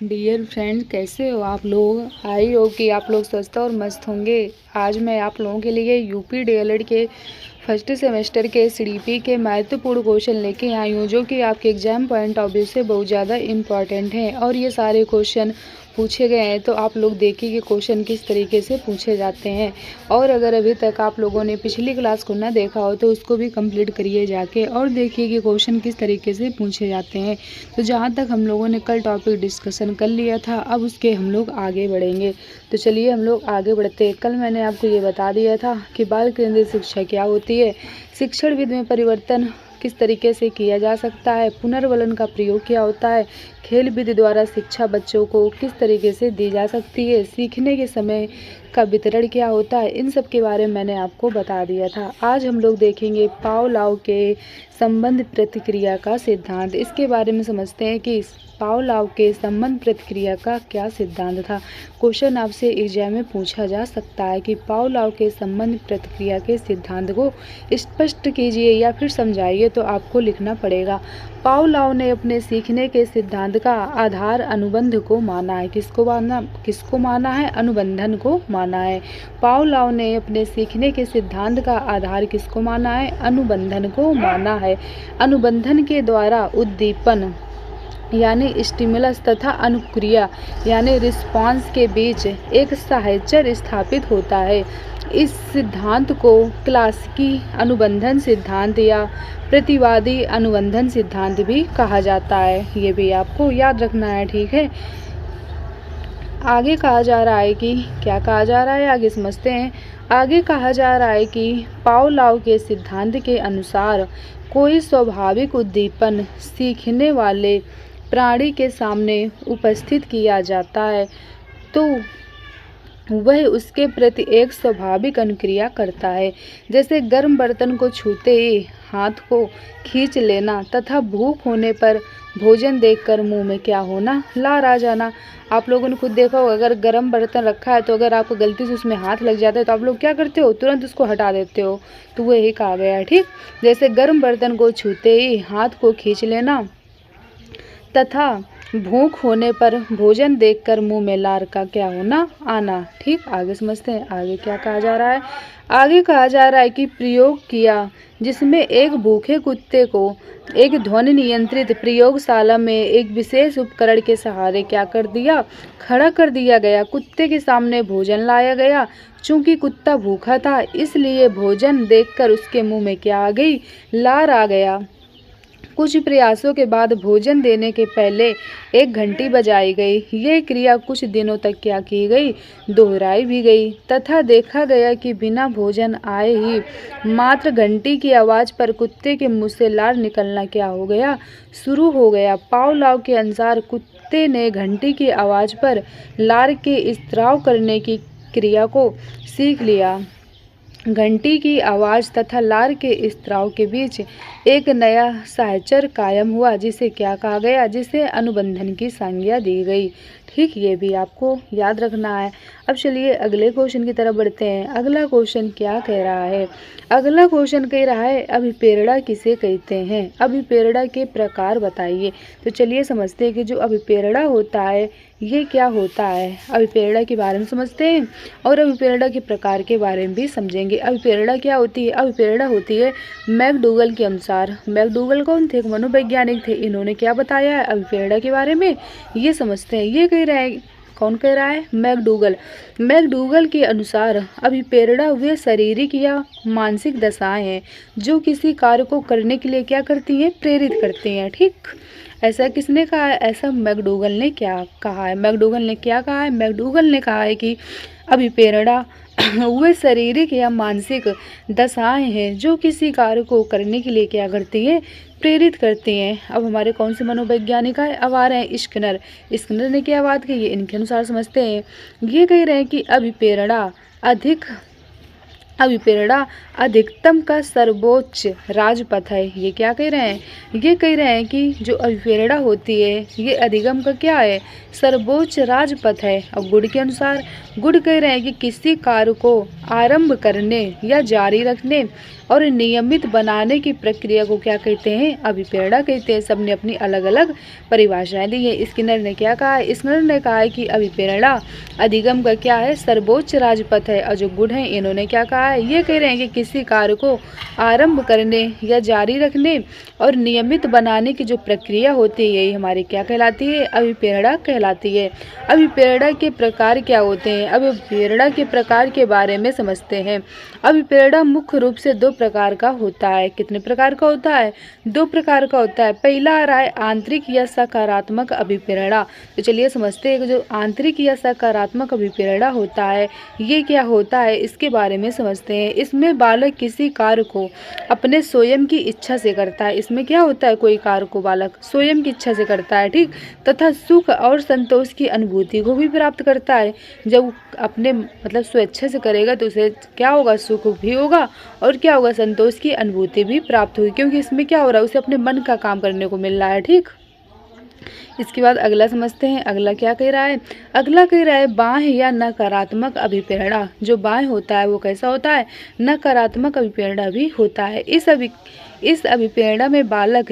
Dear friend, कैसे हो आप लोग। आई हो कि आप लोग स्वस्थ और मस्त होंगे। आज मैं आप लोगों के लिए यूपी डीएलएड के फर्स्ट सेमेस्टर के सीडीपी के महत्वपूर्ण क्वेश्चन लेके आई हूँ, जो कि आपके एग्जाम पॉइंट ऑफ व्यू से बहुत ज़्यादा इम्पॉर्टेंट हैं। और ये सारे क्वेश्चन पूछे गए हैं, तो आप लोग देखिए कि क्वेश्चन किस तरीके से पूछे जाते हैं। और अगर अभी तक आप लोगों ने पिछली क्लास को ना देखा हो तो उसको भी कंप्लीट करिए जाके, और देखिए कि क्वेश्चन किस तरीके से पूछे जाते हैं। तो जहाँ तक हम लोगों ने कल टॉपिक डिस्कशन कर लिया था, अब उसके हम लोग आगे बढ़ेंगे। तो चलिए हम लोग आगे बढ़ते हैं। कल मैंने आपको ये बता दिया था कि बाल केंद्रित शिक्षा क्या होती है, शिक्षण विधि में परिवर्तन किस तरीके से किया जा सकता है, पुनर्वलन का प्रयोग क्या होता है, खेल विधि द्वारा शिक्षा बच्चों को किस तरीके से दी जा सकती है, सीखने के समय का वितरण क्या होता है, इन सब के बारे में मैंने आपको बता दिया था। आज हम लोग देखेंगे पावलोव के संबंध प्रतिक्रिया का सिद्धांत। इसके बारे में समझते हैं कि पावलोव के संबंध प्रतिक्रिया का क्या सिद्धांत था। क्वेश्चन आपसे एग्जाम में पूछा जा सकता है कि पावलोव के संबंध प्रतिक्रिया के सिद्धांत को स्पष्ट कीजिए या फिर समझाइए, तो आपको लिखना पड़ेगा। पावलोव ने अपने सीखने के सिद्धांत का आधार अनुबंध को माना है। किसको माना है? अनुबंधन को माना है। पावलोव ने अपने सीखने के सिद्धांत का आधार किसको माना है? अनुबंधन को माना है। अनुबंधन के द्वारा उद्दीपन यानी स्टिमुलस तथा अनुक्रिया यानी रिस्पॉन्स के बीच एक साहचर्य स्थापित होता है। इस सिद्धांत को क्लासिकी अनुबंधन सिद्धांत या प्रतिवादी अनुबंधन सिद्धांत भी कहा जाता है। ये भी आपको याद रखना है, ठीक है। आगे कहा जा रहा है कि क्या कहा जा रहा है, आगे समझते हैं। आगे कहा जा रहा है कि पावलोव के सिद्धांत के अनुसार कोई स्वाभाविक उद्दीपन सीखने वाले प्राणी के सामने उपस्थित किया जाता है तो वह उसके प्रति एक स्वाभाविक अनुक्रिया करता है। जैसे गर्म बर्तन को छूते ही हाथ को खींच लेना तथा भूख होने पर भोजन देखकर मुंह में क्या होना? लार आ जाना। आप लोगों ने खुद देखा होगा, अगर गर्म बर्तन रखा है तो अगर आपको गलती से उसमें हाथ लग जाता है तो आप लोग क्या करते हो? तुरंत उसको हटा देते हो। तो वही कहा गया है, ठीक। जैसे गर्म बर्तन को छूते ही हाथ को खींच लेना तथा भूख होने पर भोजन देखकर मुंह में लार का क्या होना? आना, ठीक। आगे समझते हैं, आगे क्या कहा जा रहा है। आगे कहा जा रहा है कि प्रयोग किया जिसमें एक भूखे कुत्ते को एक ध्वनि नियंत्रित प्रयोगशाला में एक विशेष उपकरण के सहारे क्या कर दिया? खड़ा कर दिया गया। कुत्ते के सामने भोजन लाया गया। चूंकि कुत्ता भूखा था, इसलिए भोजन देखकर उसके मुंह में क्या आ गई? लार आ गया। कुछ प्रयासों के बाद भोजन देने के पहले एक घंटी बजाई गई। यह क्रिया कुछ दिनों तक क्या की गई? दोहराई भी गई तथा देखा गया कि बिना भोजन आए ही मात्र घंटी की आवाज़ पर कुत्ते के मुंह से लार निकलना क्या हो गया? शुरू हो गया। पावलोव के अनुसार कुत्ते ने घंटी की आवाज़ पर लार के स्त्राव करने की क्रिया को सीख लिया। घंटी की आवाज़ तथा लार के स्त्राव के बीच एक नया साहचर्य कायम हुआ, जिसे क्या कहा गया? जिसे अनुबंधन की संज्ञा दी गई, ठीक। ये भी आपको याद रखना है। अब चलिए अगले क्वेश्चन की तरफ बढ़ते हैं। अगला क्वेश्चन क्या कह रहा है? अगला क्वेश्चन कह रहा है अभिप्रेरणा किसे कहते हैं? अभिप्रेरणा के प्रकार बताइए। तो चलिए समझते हैं कि जो अभिप्रेरणा होता है ये क्या होता है। अभिप्रेरणा के बारे में समझते हैं और अभिप्रेरणा के प्रकार के बारे में भी समझेंगे। अभिप्रेरणा क्या होती है? अभिप्रेरणा होती है मैकडूगल के अनुसार। मैकडूगल कौन थे? एक मनोवैज्ञानिक थे। इन्होंने क्या बताया है अभिप्रेरणा के बारे में, ये समझते हैं। ये कह रहे हैं, कौन कह रहा है? मैकडूगल। मैकडूगल के अनुसार अभिप्रेरणा वे शारीरिक या मानसिक दशाएं हैं जो किसी कार्य को करने के लिए क्या करती हैं? प्रेरित करती हैं, ठीक। ऐसा किसने कहा है? ऐसा मैकडूगल ने क्या कहा है? मैकडूगल ने क्या कहा है? मैकडूगल ने कहा है कि अभिप्रेरणा वे शारीरिक या मानसिक दशाएं हैं जो किसी कार्य को करने के लिए क्या करती हैं? प्रेरित करती हैं। अब हमारे कौन से मनोवैज्ञानिक है? अब आ रहे हैं स्किनर। स्किनर ने क्या बात कही है, इनके अनुसार समझते हैं। ये कह रहे हैं कि अभिप्रेरणा अभिप्रेरणा अधिकतम का सर्वोच्च राजपथ है। ये क्या कह रहे हैं? ये कह रहे हैं कि जो अभिप्रेरणा होती है ये अधिगम का क्या है? सर्वोच्च राजपथ है। अब गुण के अनुसार गुण कह रहे हैं कि किसी कार्य को आरंभ करने या जारी रखने और नियमित बनाने की प्रक्रिया को क्या कहते हैं? अभिप्रेरणा कहते हैं। सबने अपनी अलग अलग परिभाषाएं दी है। स्किनर ने क्या कहा है? स्किनर ने कहा है कि अभिप्रेरणा अधिगम का क्या है? सर्वोच्च राजपथ है। और जो गुण है इन्होंने क्या कहा है? ये कह रहे हैं कि किसी कार्य को आरंभ करने या जारी रखने और नियमित बनाने की जो प्रक्रिया होती है यही हमारी क्या कहलाती है? अभिप्रेरणा कहलाती है। अभिप्रेरणा के प्रकार क्या होते हैं? अभिप्रेरणा के प्रकार के बारे में समझते हैं। अभिप्रेरणा मुख्य रूप से दो प्रकार का होता है। कितने प्रकार का होता है? दो प्रकार का होता है। पहला आ रहा है आंतरिक या सकारात्मक अभिप्रेरणा। तो चलिए समझते हैं कि जो आंतरिक या सकारात्मक अभिप्रेरणा होता है ये क्या होता है, इसके बारे में समझते हैं। इसमें बालक किसी कार्य को अपने स्वयं की इच्छा से करता है। इसमें क्या होता है? कोई कार्य को बालक स्वयं की इच्छा से करता है, ठीक, तथा सुख और संतोष की अनुभूति को भी प्राप्त करता है। जब अपने मतलब स्वेच्छा से करेगा तो उसे क्या होगा? सुख भी होगा और क्या होगा? संतोष की अनुभूति भी प्राप्त होगी, क्योंकि इसमें क्या हो रहा है? उसे अपने मन का काम करने को मिल रहा है, ठीक। इसके बाद अगला समझते हैं। अगला क्या कह रहा है? अगला कह रहा है बाह्य या नकारात्मक अभिप्रेरणा। जो बाह्य होता है वो कैसा होता है? नकारात्मक अभिप्रेरणा भी होता है। इस अभिप्रेरणा में बालक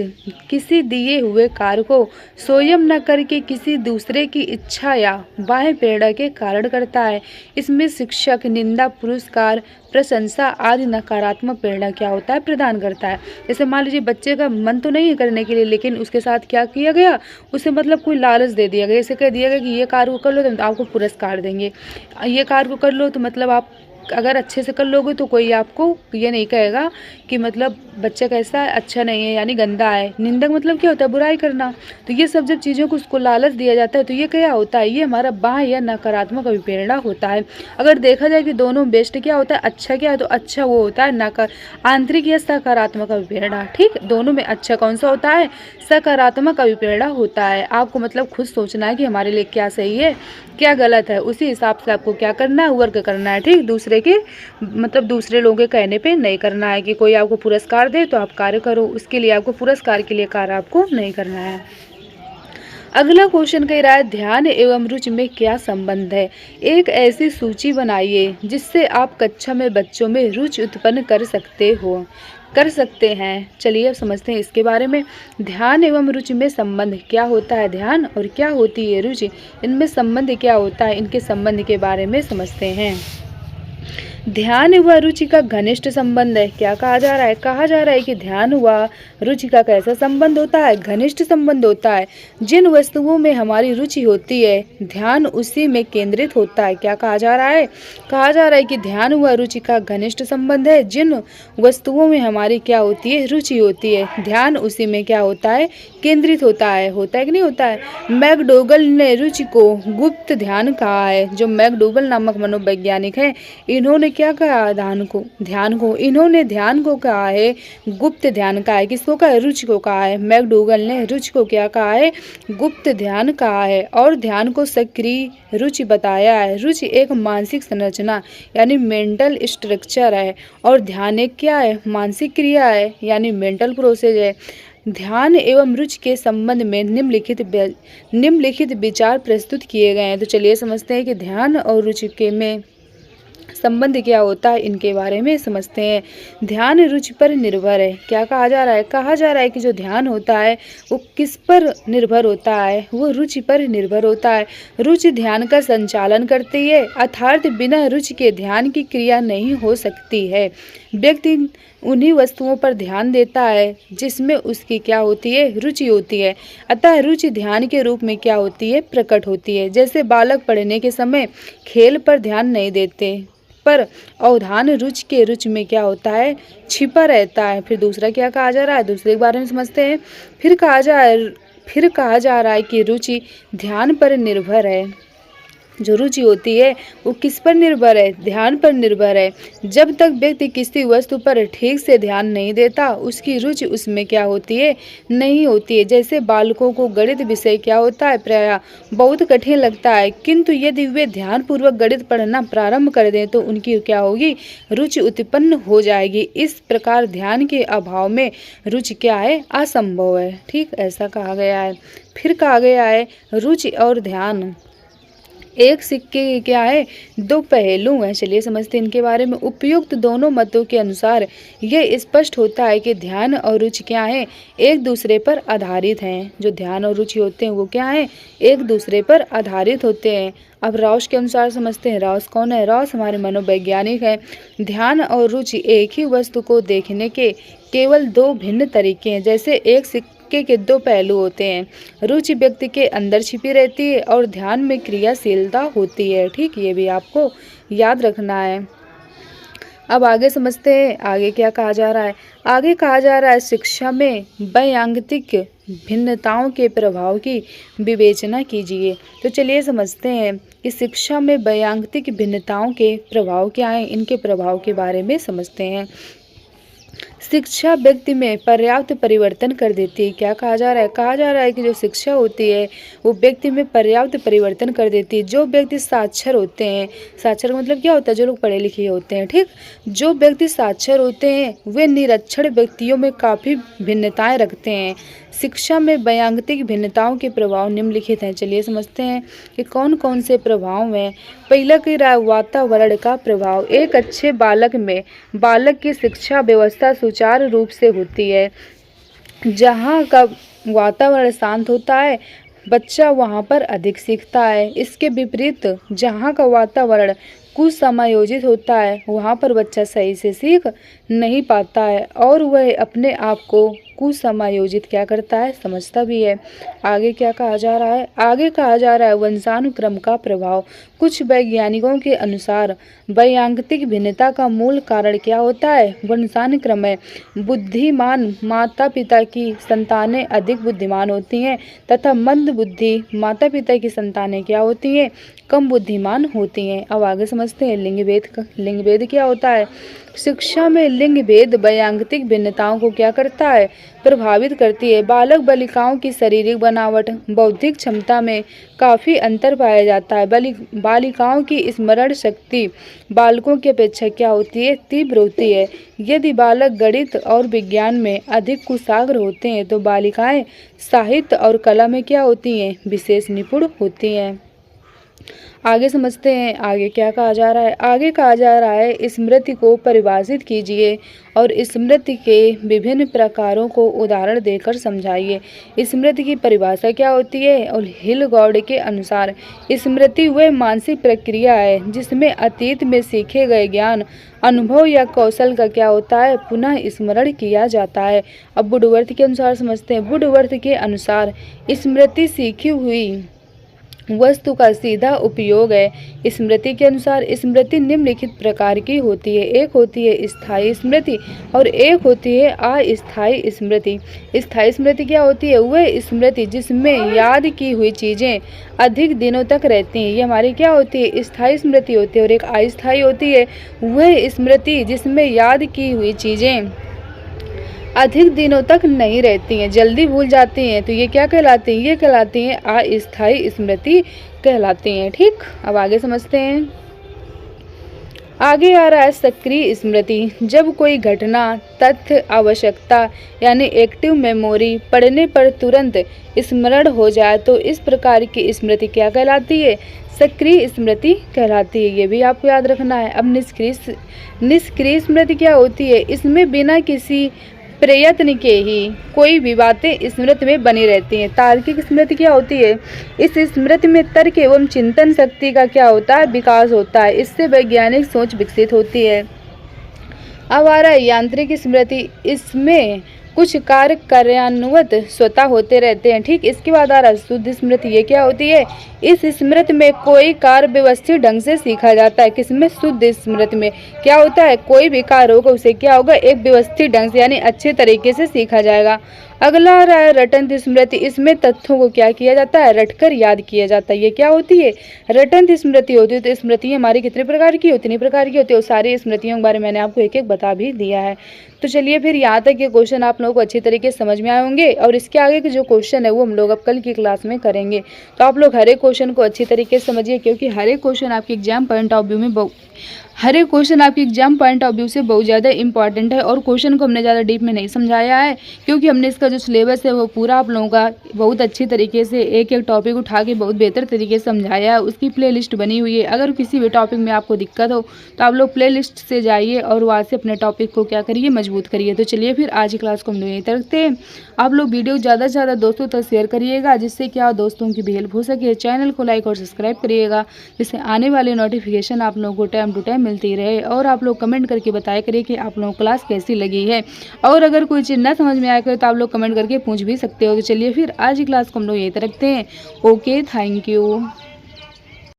किसी दिए हुए कार्य को स्वयं न करके किसी दूसरे की इच्छा या बाह्य प्रेरणा के कारण करता है। इसमें शिक्षक, निंदा, पुरस्कार, प्रशंसा आदि नकारात्मक प्रेरणा क्या होता है? प्रदान करता है। जैसे मान लीजिए बच्चे का मन तो नहीं है करने के लिए, लेकिन उसके साथ क्या किया गया? उसे मतलब कोई लालच दे दिया गया। जैसे कह दिया गया कि ये कार्य को कर लो तो आपको पुरस्कार देंगे, ये कार्य को कर लो तो मतलब आप अगर अच्छे से कर लोगे तो कोई आपको ये नहीं कहेगा कि मतलब बच्चा कैसा है, अच्छा नहीं है, यानी गंदा है। निंदक मतलब क्या होता है? बुराई करना। तो ये सब जब चीज़ों को उसको लालच दिया जाता है तो ये क्या होता है? ये हमारा बाह्य या नकारात्मक अभिप्रेरणा होता है। अगर देखा जाए कि दोनों बेस्ट क्या होता है, अच्छा क्या है, तो अच्छा वो होता है आंतरिक या सकारात्मक अभिप्रेरणा, ठीक। दोनों में अच्छा कौन सा होता है? सकारात्मक अभिप्रेरणा होता है। आपको मतलब खुद सोचना है कि हमारे लिए क्या सही है क्या गलत है, उसी हिसाब से आपको क्या करना है? वर्क करना है, ठीक। दूसरे के मतलब दूसरे लोगों के कहने पे नहीं करना है कि कोई आपको पुरस्कार दे तो आप कार्य करो, उसके लिए आपको पुरस्कार के लिए कार्य आपको नहीं करना है। अगला क्वेश्चन कह रहा है ध्यान एवं रुचि में क्या संबंध है? एक ऐसी सूची बनाइए जिससे आप कक्षा में बच्चों में रुचि उत्पन्न कर सकते हैं। चलिए अब समझते हैं इसके बारे में। ध्यान एवं रुचि में संबंध क्या होता है? ध्यान और क्या होती है रुचि, इनमें संबंध क्या होता है? इनके संबंध के बारे में समझते हैं। ध्यान व रुचि का घनिष्ठ संबंध है। क्या कहा जा रहा है? कहा जा रहा है कि ध्यान व रुचि का कैसा संबंध होता है? घनिष्ठ संबंध होता है। जिन वस्तुओं में हमारी रुचि होती है ध्यान उसी में केंद्रित होता है। क्या कहा जा रहा है? कहा जा रहा है कि ध्यान व रुचि का घनिष्ठ संबंध है। जिन वस्तुओं में हमारी क्या होती है? रुचि होती है, ध्यान उसी में क्या होता है? केंद्रित होता है। होता है कि नहीं होता है? मैकडोगल ने रुचि को गुप्त ध्यान कहा है। जो मैकडोगल नामक मनोवैज्ञानिक है इन्होंने क्या कहा? ध्यान को इन्होंने ध्यान को कहा है गुप्त ध्यान कहा है। किसको कहा है? रुचि को कहा है। मैकडोगल ने रुचि को क्या कहा है? गुप्त ध्यान कहा है। और ध्यान को सक्रिय रुचि बताया है। रुचि एक मानसिक संरचना यानी मेंटल स्ट्रक्चर है और ध्यान एक क्या है? मानसिक क्रिया है यानी मेंटल प्रोसेस है। ध्यान एवं रुचि के संबंध में निम्नलिखित विचार प्रस्तुत किए गए हैं। तो चलिए समझते हैं कि ध्यान और रुचि के में संबंध क्या होता है, इनके बारे में समझते हैं। ध्यान रुचि पर निर्भर है। क्या कहा जा रहा है? कहा जा रहा है कि जो ध्यान होता है वो किस पर निर्भर होता है? वो रुचि पर निर्भर होता है। रुचि ध्यान का संचालन करती है, अर्थात बिना रुचि के ध्यान की क्रिया नहीं हो सकती है। व्यक्ति उन्हीं वस्तुओं पर ध्यान देता है जिसमें उसकी क्या होती है? रुचि होती है। अतः रुचि ध्यान के रूप में क्या होती है? प्रकट होती है। जैसे बालक पढ़ने के समय खेल पर ध्यान नहीं देते पर अवधान रुचि में क्या होता है? छिपा रहता है। फिर दूसरा क्या कहा जा रहा है? दूसरे के बारे में समझते हैं। फिर कहा जा रहा है कि रुचि ध्यान पर निर्भर है। जो रुचि होती है वो किस पर निर्भर है? ध्यान पर निर्भर है। जब तक व्यक्ति किसी वस्तु पर ठीक से ध्यान नहीं देता, उसकी रुचि उसमें क्या होती है? नहीं होती है। जैसे बालकों को गणित विषय क्या होता है? प्रायः बहुत कठिन लगता है, किंतु यदि वे ध्यानपूर्वक गणित पढ़ना प्रारंभ कर दें तो उनकी क्या होगी? रुचि उत्पन्न हो जाएगी। इस प्रकार ध्यान के अभाव में रुचि क्या है? असंभव है। ठीक, ऐसा कहा गया है। फिर कहा गया है रुचि और ध्यान एक सिक्के के क्या है? दो पहलू हैं। चलिए समझते हैं इनके बारे में। उपयुक्त दोनों मतों के अनुसार यह स्पष्ट होता है कि ध्यान और रुचि क्या है? एक दूसरे पर आधारित हैं। जो ध्यान और रुचि होते हैं वो क्या है? एक दूसरे पर आधारित होते हैं। अब राउस के अनुसार समझते हैं। राउस कौन है? राउस हमारे मनोवैज्ञानिक हैं। ध्यान और रुचि एक ही वस्तु को देखने के केवल दो भिन्न तरीके हैं। जैसे एक सिक्के के दो पहलू होते हैं। रुचि व्यक्ति के अंदर छिपी रहती है और ध्यान में क्रियाशीलता होती है। ठीक, ये भी आपको याद रखना है। अब आगे समझते हैं आगे क्या कहा जा रहा है। आगे कहा जा रहा है शिक्षा में वैयक्तिक भिन्नताओं के प्रभाव की विवेचना कीजिए। तो चलिए समझते हैं कि शिक्षा में वैयक्तिक भिन्नताओं के प्रभाव क्या हैं। इनके प्रभाव के बारे में समझते हैं। शिक्षा व्यक्ति में पर्याप्त परिवर्तन कर देती है। क्या कहा जा रहा है? कहा जा रहा है कि जो शिक्षा होती है वो व्यक्ति में पर्याप्त परिवर्तन कर देती है। जो व्यक्ति साक्षर होते हैं, साक्षर का मतलब क्या होता है? जो लोग पढ़े लिखे होते हैं। ठीक, जो व्यक्ति साक्षर होते हैं वे निरक्षर व्यक्तियों में काफ़ी भिन्नताएं रखते हैं। शिक्षा में वैयक्तिक भिन्नताओं के प्रभाव निम्नलिखित हैं। चलिए समझते हैं कि कौन कौन से प्रभाव हैं। पहला कह रहा है वातावरण का प्रभाव। एक अच्छे बालक में बालक की शिक्षा व्यवस्था सुचारू रूप से होती है। जहाँ का वातावरण शांत होता है बच्चा वहाँ पर अधिक सीखता है। इसके विपरीत जहाँ का वातावरण कुसमायोजित होता है वहाँ पर बच्चा सही से सीख नहीं पाता है और वह अपने आप को कुसमायोजित क्या करता है? समझता भी है। आगे क्या कहा जा रहा है? आगे कहा जा रहा है वंशानुक्रम का प्रभाव। कुछ वैज्ञानिकों के अनुसार वैयक्तिक भिन्नता का मूल कारण क्या होता है? वंशानुक्रम है। बुद्धिमान माता पिता की संतानें अधिक बुद्धिमान होती हैं तथा मंद बुद्धि माता पिता की संतानें क्या होती हैं? कम बुद्धिमान होती हैं। अब आगे समझते हैं लिंग भेद का। लिंग भेद क्या होता है? शिक्षा में लिंग भेद वैयक्तिक भिन्नताओं को क्या करता है? प्रभावित करती है। बालक बालिकाओं की शारीरिक बनावट बौद्धिक क्षमता में काफ़ी अंतर पाया जाता है। बालिकाओं की स्मरण शक्ति बालकों की अपेक्षा क्या होती है? तीव्र होती है। यदि बालक गणित और विज्ञान में अधिक कुशाग्र होते हैं तो बालिकाएं साहित्य और कला में क्या होती हैं? विशेष निपुण होती हैं। आगे समझते हैं आगे क्या कहा जा रहा है। आगे कहा जा रहा है स्मृति को परिभाषित कीजिए और स्मृति के विभिन्न प्रकारों को उदाहरण देकर समझाइए। स्मृति की परिभाषा क्या होती है? और हिलगॉर्ड के अनुसार स्मृति वह मानसिक प्रक्रिया है जिसमें अतीत में सीखे गए ज्ञान अनुभव या कौशल का क्या होता है? पुनः स्मरण किया जाता है। अब वुडवर्थ के अनुसार समझते हैं। वुडवर्थ के अनुसार स्मृति सीखी हुई वस्तु का सीधा उपयोग है। स्मृति के अनुसार स्मृति निम्नलिखित प्रकार की होती है। एक होती है स्थायी स्मृति और एक होती है अस्थायी स्मृति। स्थायी स्मृति क्या होती है? वह स्मृति जिसमें याद की हुई चीज़ें अधिक दिनों तक रहती हैं, ये हमारी क्या होती है? स्थायी स्मृति होती है। और एक अस्थायी होती है वह स्मृति जिसमें याद की हुई चीज़ें अधिक दिनों तक नहीं रहती हैं, जल्दी भूल जाती हैं। तो ये क्या कहलाती हैं? ये कहलाती हैं अस्थायी स्मृति कहलाती हैं। ठीक, अब आगे समझते हैं। आगे आ रहा है सक्रिय स्मृति। जब कोई घटना तथ्य आवश्यकता यानी एक्टिव मेमोरी पढ़ने पर तुरंत स्मरण हो जाए तो इस प्रकार की स्मृति क्या कहलाती है? सक्रिय स्मृति कहलाती है। ये भी आपको याद रखना है। अब निष्क्रिय स्मृति क्या होती है? इसमें बिना किसी प्रयत्न के ही कोई भी बातें स्मृति में बनी रहती हैं। तार्किक स्मृति क्या होती है? इस स्मृति में तर्क एवं चिंतन शक्ति का क्या होता है? विकास होता है। इससे वैज्ञानिक सोच विकसित होती है। अब आ रहा है यांत्रिक स्मृति। इसमें कुछ कार्य कार्यान्वित स्वतः होते रहते हैं। ठीक, इसके बाद आ रहा है शुद्ध स्मृति। ये क्या होती है? इस स्मृति में कोई कार्य व्यवस्थित ढंग से सीखा जाता है। किसमें? शुद्ध स्मृति में क्या होता है? कोई भी कार्य होगा उसे क्या होगा? एक व्यवस्थित ढंग से यानी अच्छे तरीके से सीखा जाएगा। अगला आ रहा है रटंत स्मृति। इसमें तथ्यों को क्या किया जाता है, रटकर याद किया जाता है। ये क्या होती है, रटंत स्मृति होती है। तो स्मृति हमारी कितने प्रकार की होती है, 3 प्रकार की होती है। और सारी स्मृतियों के बारे में मैंने आपको एक एक बता भी दिया है। तो चलिए फिर यहाँ तक ये क्वेश्चन आप लोगों को अच्छी तरीके से समझ में आए होंगे, और इसके आगे के जो क्वेश्चन है वो हम लोग अब कल की क्लास में करेंगे। तो आप लोग हर एक क्वेश्चन को अच्छी तरीके से समझिए, क्योंकि हर एक क्वेश्चन आपके एग्जाम पॉइंट ऑफ व्यू में बहुत ज़्यादा इंपॉर्टेंट है। और क्वेश्चन को हमने ज़्यादा डीप में नहीं समझाया है, क्योंकि हमने इसका जो सिलेबस है वो पूरा आप लोगों का बहुत अच्छी तरीके से एक एक टॉपिक उठा के बहुत बेहतर तरीके से समझाया है। उसकी प्लेलिस्ट बनी हुई है। अगर किसी भी टॉपिक में आपको दिक्कत हो तो आप लोग प्लेलिस्ट से जाइए और वहाँ से अपने टॉपिक को क्या करिए, मजबूत करिए। तो चलिए फिर आज की क्लास को हम लोग यहीं तक रखते हैं। आप लोग वीडियो ज़्यादा से ज़्यादा दोस्तों तक शेयर करिएगा, जिससे क्या दोस्तों की भी हेल्प हो सके। चैनल को लाइक और सब्सक्राइब करिएगा, जिससे आने वाली नोटिफिकेशन आप लोगों को टाइम टू टाइम मिलती रहे। और आप लोग कमेंट करके बताया करिए कि आप लोगों को क्लास कैसी लगी है। और अगर कोई चीज़ ना समझ में आया करे तो आप लोग कमेंट करके पूछ भी सकते हो। तो चलिए फिर आज की क्लास को हम लोग यहीं तक रखते हैं। Okay, thank you.